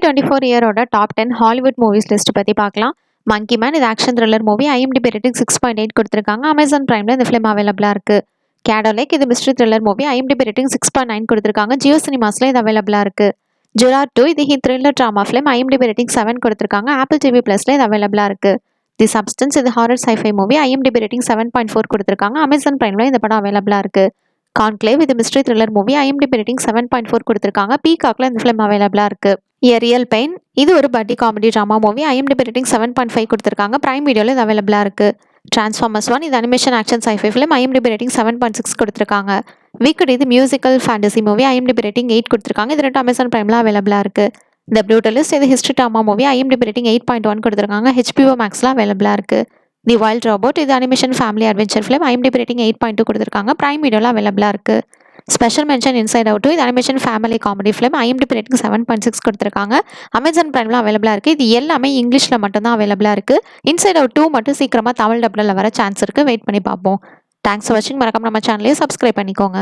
2024 இயரோட top 10 Hollywood movies list பற்றி பார்க்கலாம். மங்கி man இது action thriller movie. IMDb rating 6.8 கொடுத்துருக்காங்க. அமேசான் பிரைமில் இந்த ஃபிலிம் அவைலபிளாக இருக்குது. கேடோலேக் இது mystery thriller movie. IMDb rating 6.9 கொடுத்துருக்காங்க. ஜியோ சினிமாஸில் இது அவைலபிளாக இருக்குது. ஜுரார் 2 இது thriller drama film. IMDb rating 7 கொடுத்துருக்காங்க. ஆப்பிள் டிவி ப்ளஸில் இது அவைலபிளாக இருக்குது. தி சப்ஸ்டன்ஸ் இது horror sci fi movie. IMDb rating 7.4 கொடுத்துருக்காங்க. அமேசான் பிரைமில் இந்த படம் அவைலபிளாக இருக்குது. கான்க்ளேவ் இது mystery thriller movie. IMDb rating 7.4 கொடுத்துருக்காங்க. பீகாக்ல இந்த ஃபிலிம் அவைலபிளாக இருக்குது. ரியல் பெயின் இது ஒரு பட்டி comedy drama movie. IMDb rating 7.5 கொடுத்துருக்காங்க. பிரைம் வீடியோவில் இது அவைலபிளாக இருக்குது. டிரான்ஸ்ஃபார்மர்ஸ் 1 இது animation action sci fi film. IMDb rating 7.6 கொடுத்துருக்காங்க. விக்கெட் இது musical fantasy movie. IMDb rating 8 கொடுத்துருக்காங்க. இது ரெண்டு அமேசான் பிரைமில் அவைலபிளாக இருக்குது. த ப்ரூட்டலிஸ்ட் இது history drama movie. IMDb rating 8.1 கொடுத்துருக்காங்க. ஹெச்பிஓ மேக்ஸில் அவைலபிளாக இருக்குது. தி வைல்ட் ரோபோட் இது animation family adventure film. IMDb rating 8.2 கொடுத்துருக்காங்க. பிரைம் வீடியோவில் அவைலபிளாக இருக்குது. ஸ்பெஷல் மென்ஷன் இன்சைட் அவுட் இது animation family comedy film. IMDb rating 7.6 கொடுத்துருக்காங்க. அமேசான் பிரைமில் அவைலபிளாக இருக்குது. இது எல்லாமே இங்கிலீஷில் மட்டும்தான் அவைலபிளாக இருக்குது. இன்சைட் அவுட் 2 மட்டும் சீக்கிரமாக தமிழ் டப்டில் வர சான்ஸ் இருக்குது. வெயிட் பண்ணி பார்ப்போம். தேங்க்ஸ் ஃபார் வாட்சிங். மறக்காம நம்ம சேனலையும் சப்ஸ்கிரைப் பண்ணிக்கோங்க.